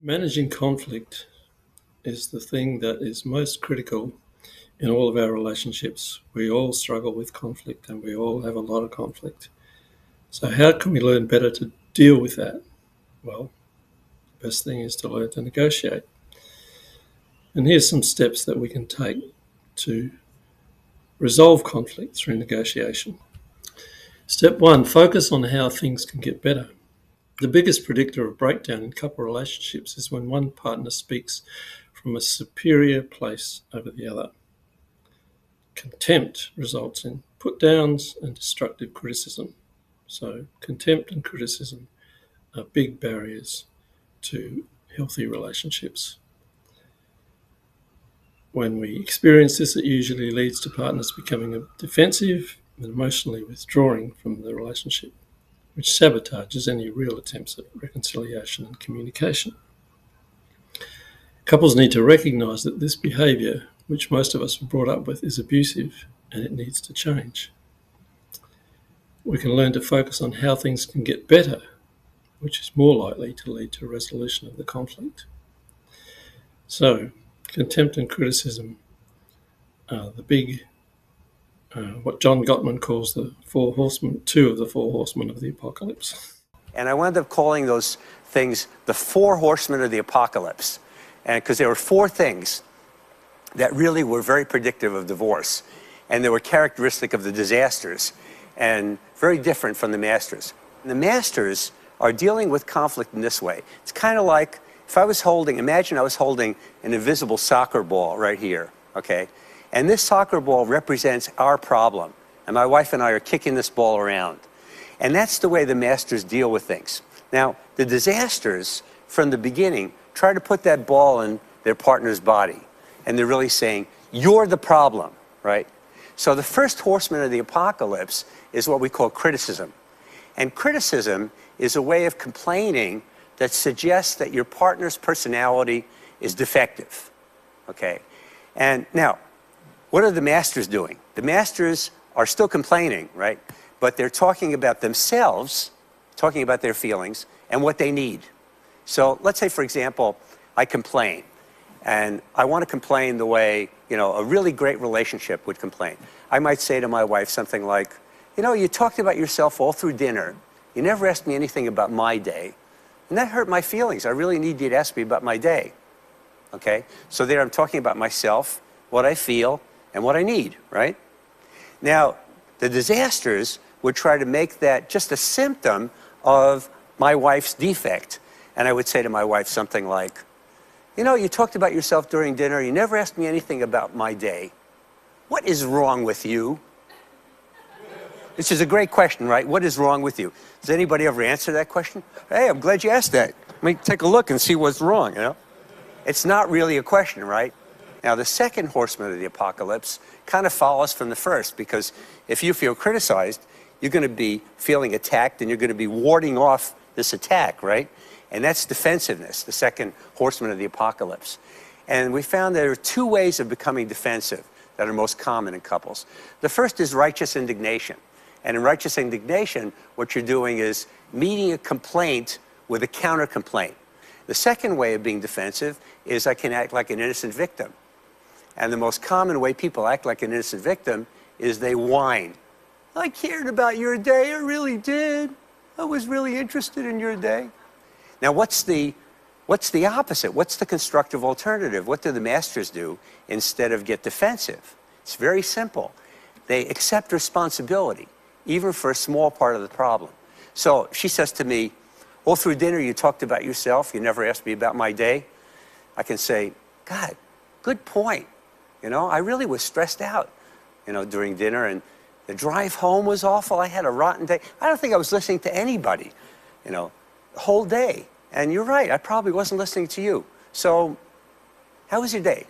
Managing conflict is the thing that is most critical in all of our relationships. We all struggle with conflict and we all have a lot of conflict. So, how can we learn better to deal with that? Well, the best thing is to learn to negotiate. And here's some steps that we can take to resolve conflict through negotiation. Step one, focus on how things can get better. The biggest predictor of breakdown in couple relationships is when one partner speaks from a superior place over the other. Contempt results in put downs and destructive criticism. So, contempt and criticism are big barriers to healthy relationships. When we experience this, it usually leads to partners becoming defensive and emotionally withdrawing from the relationship, which sabotages any real attempts at reconciliation and communication. Couples need to recognise that this behaviour, which most of us were brought up with, is abusive and it needs to change. We can learn to focus on how things can get better, which is more likely to lead to a resolution of the conflict. So, contempt and criticism are the big, what John Gottman calls the four horsemen, two of the four horsemen of the apocalypse. And I wound up calling those things the four horsemen of the apocalypse. And because there were four things that really were very predictive of divorce. And they were characteristic of the disasters and very different from the masters. And the masters are dealing with conflict in this way. It's kind of like if I was imagine I was holding an invisible soccer ball right here, okay? And this soccer ball represents our problem. And my wife and I are kicking this ball around. And that's the way the masters deal with things. Now, the disasters from the beginning try to put that ball in their partner's body. And they're really saying, you're the problem, right? So the first horseman of the apocalypse is what we call criticism. And criticism is a way of complaining that suggests that your partner's personality is defective, okay? And now, what are the masters doing? The masters are still complaining, right? But they're talking about themselves, talking about their feelings, and what they need. So let's say, for example, I complain. And I want to complain the way, a really great relationship would complain. I might say to my wife something like, you talked about yourself all through dinner. You never asked me anything about my day. And that hurt my feelings. I really need you to ask me about my day. Okay? So there I'm talking about myself, what I feel, and what I need, right? Now, the disasters would try to make that just a symptom of my wife's defect. And I would say to my wife something like, you talked about yourself during dinner. You never asked me anything about my day. What is wrong with you? This is a great question, right? What is wrong with you? Does anybody ever answer that question? Hey, I'm glad you asked that. Let me take a look and see what's wrong, It's not really a question, right? Now, the second horseman of the apocalypse kind of follows from the first, because if you feel criticized, you're going to be feeling attacked and you're going to be warding off this attack, right? And that's defensiveness, the second horseman of the apocalypse. And we found there are two ways of becoming defensive that are most common in couples. The first is righteous indignation. And in righteous indignation, what you're doing is meeting a complaint with a counter-complaint. The second way of being defensive is I can act like an innocent victim. And the most common way people act like an innocent victim is they whine. I cared about your day, I really did. I was really interested in your day. Now, what's the opposite? What's the constructive alternative? What do the masters do instead of get defensive? It's very simple. They accept responsibility, even for a small part of the problem. So she says to me, all through dinner you talked about yourself, you never asked me about my day. I can say, God, good point. I really was stressed out, during dinner, and the drive home was awful. I had a rotten day. I don't think I was listening to anybody, the whole day. And you're right, I probably wasn't listening to you. So, how was your day?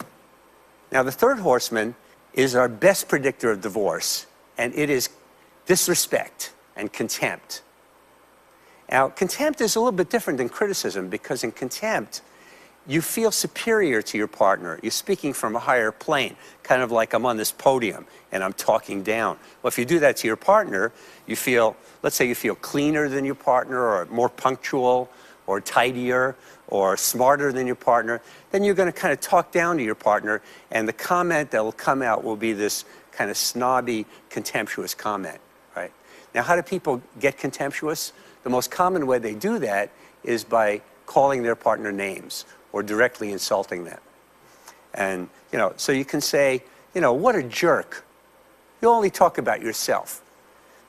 Now, the third horseman is our best predictor of divorce, and it is disrespect and contempt. Now, contempt is a little bit different than criticism, because in contempt, you feel superior to your partner. You're speaking from a higher plane, kind of like I'm on this podium and I'm talking down. Well, if you do that to your partner, you feel, let's say you feel cleaner than your partner, or more punctual, or tidier or smarter than your partner, then you're going to kind of talk down to your partner, and the comment that will come out will be this kind of snobby, contemptuous comment, right? Now, how do people get contemptuous? The most common way they do that is by calling their partner names or directly insulting them. And, so you can say, what a jerk. You only talk about yourself.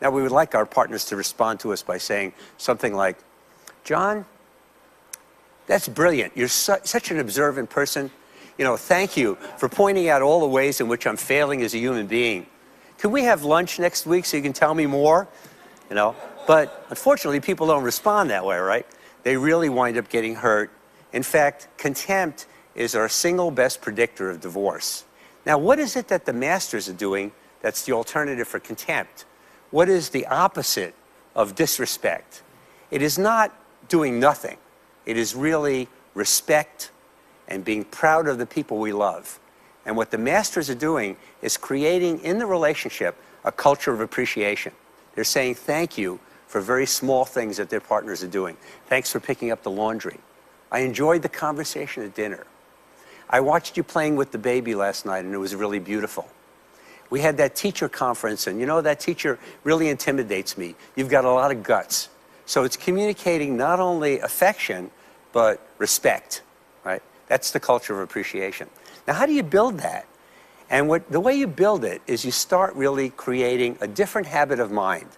Now, we would like our partners to respond to us by saying something like, John, that's brilliant. You're such an observant person. Thank you for pointing out all the ways in which I'm failing as a human being. Can we have lunch next week so you can tell me more? But unfortunately, people don't respond that way, right? They really wind up getting hurt. In fact, contempt is our single best predictor of divorce. Now, what is it that the masters are doing that's the alternative for contempt? What is the opposite of disrespect? It is not doing nothing. It is really respect and being proud of the people we love. And what the masters are doing is creating in the relationship a culture of appreciation. They're saying thank you for very small things that their partners are doing. Thanks for picking up the laundry. I enjoyed the conversation at dinner. I watched you playing with the baby last night, and it was really beautiful. We had that teacher conference, and that teacher really intimidates me. You've got a lot of guts. So it's communicating not only affection, but respect, right? That's the culture of appreciation. Now, how do you build that? And the way you build it is you start really creating a different habit of mind.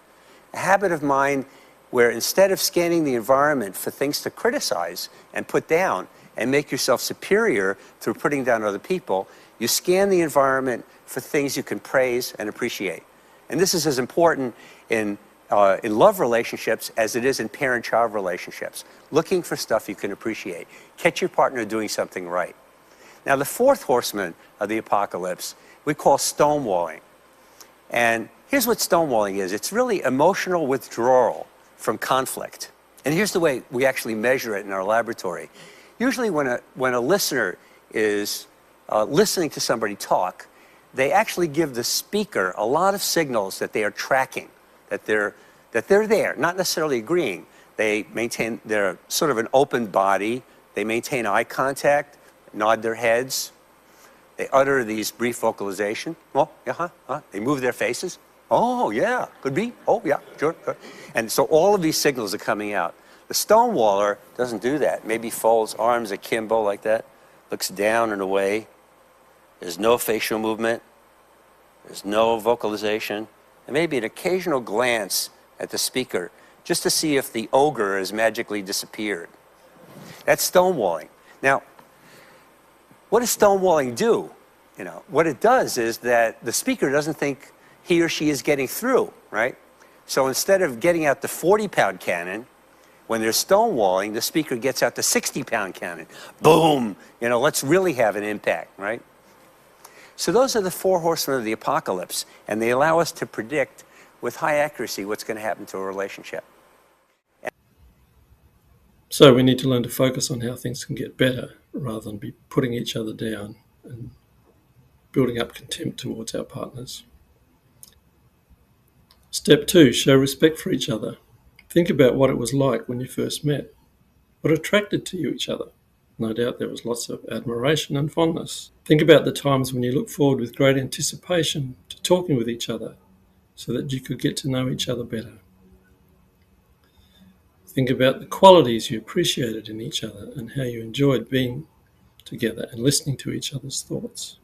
A habit of mind where instead of scanning the environment for things to criticize and put down and make yourself superior through putting down other people, you scan the environment for things you can praise and appreciate. And this is as important in love relationships as it is in parent-child relationships. Looking for stuff you can appreciate. Catch your partner doing something right. Now, the fourth horseman of the apocalypse we call stonewalling. And here's what stonewalling is. It's really emotional withdrawal from conflict. And here's the way we actually measure it in our laboratory. Usually when a listener is listening to somebody talk, they actually give the speaker a lot of signals that they are tracking, that they're there, not necessarily agreeing. They're sort of an open body. They maintain eye contact, nod their heads. They utter these brief vocalization. Oh, yeah, They move their faces. Oh, yeah, could be. Oh, yeah, sure. And so all of these signals are coming out. The stonewaller doesn't do that. Maybe folds arms akimbo like that, looks down and away. There's no facial movement. There's no vocalization. And maybe an occasional glance at the speaker just to see if the ogre has magically disappeared. That's stonewalling. Now, what does stonewalling do? What it does is that the speaker doesn't think he or she is getting through, right? So instead of getting out the 40-pound cannon, when they're stonewalling, the speaker gets out the 60-pound cannon. Boom! Let's really have an impact, right? So those are the four horsemen of the apocalypse, and they allow us to predict with high accuracy what's going to happen to a relationship. So we need to learn to focus on how things can get better rather than be putting each other down and building up contempt towards our partners. Step 2, show respect for each other. Think about what it was like when you first met. What attracted to you each other? No doubt there was lots of admiration and fondness. Think about the times when you looked forward with great anticipation to talking with each other so that you could get to know each other better. Think about the qualities you appreciated in each other and how you enjoyed being together and listening to each other's thoughts.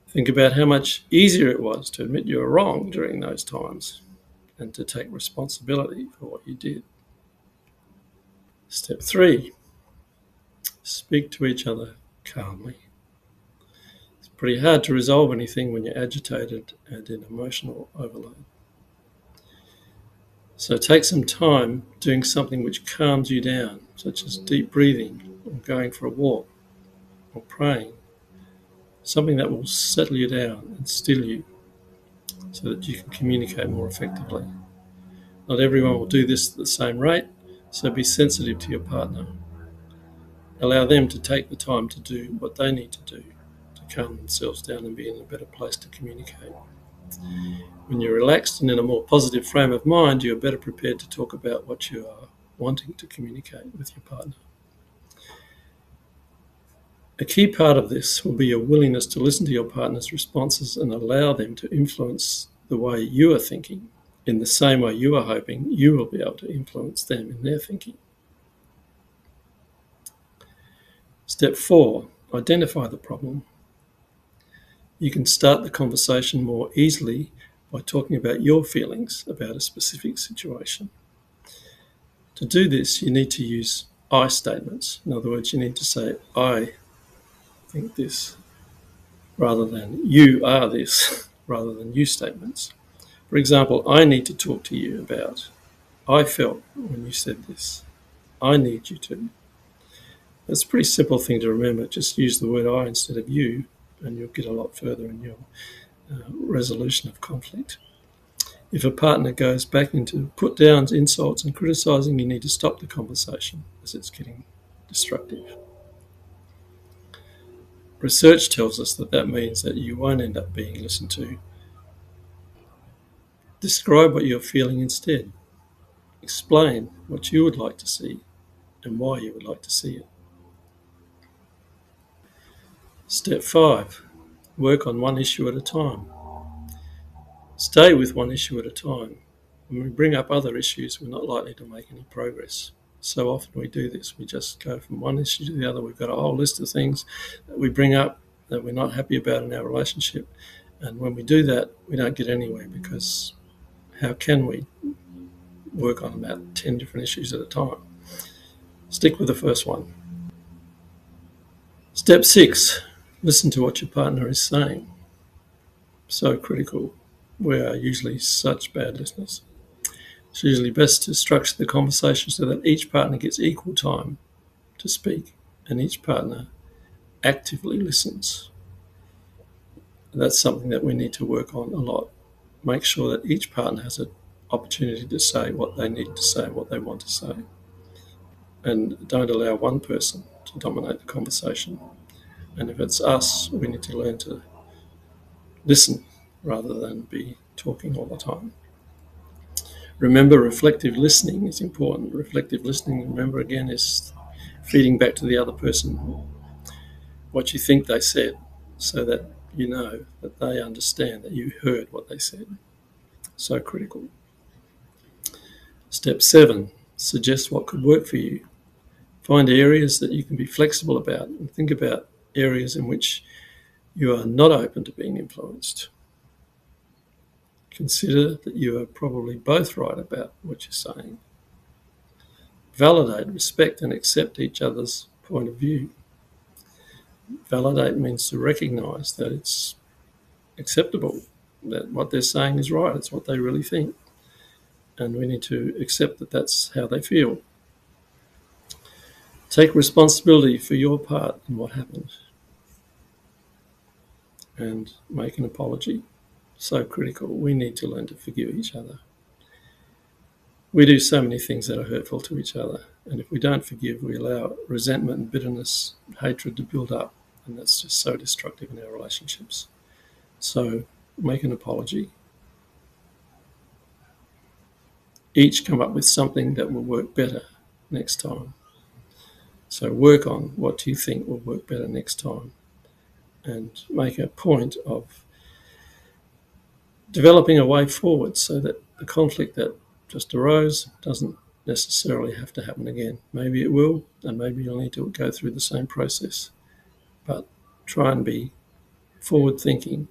Think about how much easier it was to admit you were wrong during those times and to take responsibility for what you did. Step 3, speak to each other calmly. It's pretty hard to resolve anything when you're agitated and in emotional overload. So take some time doing something which calms you down, such as deep breathing or going for a walk or praying. Something that will settle you down and still you so that you can communicate more effectively. Not everyone will do this at the same rate, so be sensitive to your partner. Allow them to take the time to do what they need to do to calm themselves down and be in a better place to communicate. When you're relaxed and in a more positive frame of mind, you're better prepared to talk about what you are wanting to communicate with your partner. A key part of this will be your willingness to listen to your partner's responses and allow them to influence the way you are thinking in the same way you are hoping you will be able to influence them in their thinking. Step 4, identify the problem. You can start the conversation more easily by talking about your feelings about a specific situation. To do this, you need to use I statements. In other words, you need to say, I think this, rather than you are this, rather than you statements. For example, I need to talk to you about, I felt when you said this. I need you to. It's a pretty simple thing to remember. Just use the word I instead of you, and you'll get a lot further in your resolution of conflict. If a partner goes back into put-downs, insults, and criticising, you need to stop the conversation as it's getting destructive. Research tells us that means that you won't end up being listened to. Describe what you're feeling instead. Explain what you would like to see and why you would like to see it. Step 5, work on one issue at a time. Stay with one issue at a time. When we bring up other issues, we're not likely to make any progress. So often we do this. We just go from one issue to the other. We've got a whole list of things that we bring up that we're not happy about in our relationship. And when we do that, we don't get anywhere, because how can we work on about 10 different issues at a time? Stick with the first one. Step 6, listen to what your partner is saying. So critical. We are usually such bad listeners. It's usually best to structure the conversation so that each partner gets equal time to speak and each partner actively listens. And that's something that we need to work on a lot. Make sure that each partner has an opportunity to say what they need to say, what they want to say. And don't allow one person to dominate the conversation. And if it's us, we need to learn to listen rather than be talking all the time. Remember, reflective listening is important. Reflective listening, remember again, is feeding back to the other person what you think they said, so that you know that they understand that you heard what they said. So critical. Step 7, suggest what could work for you. Find areas that you can be flexible about, and think about areas in which you are not open to being influenced. Consider that you are probably both right about what you're saying. Validate, respect, and accept each other's point of view. Validate means to recognise that it's acceptable, that what they're saying is right, it's what they really think. And we need to accept that that's how they feel. Take responsibility for your part in what happened. And make an apology. So critical. We need to learn to forgive each other. We do so many things that are hurtful to each other, and if we don't forgive, we allow resentment and bitterness, hatred to build up, and that's just so destructive in our relationships. So make an apology. Each come up with something that will work better next time. So work on what you think will work better next time, and make a point of developing a way forward so that the conflict that just arose doesn't necessarily have to happen again. Maybe it will, and maybe you'll need to go through the same process. But try and be forward-thinking,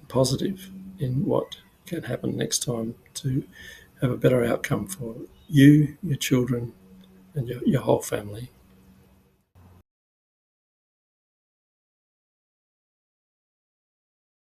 positive in what can happen next time to have a better outcome for you, your children, and your whole family.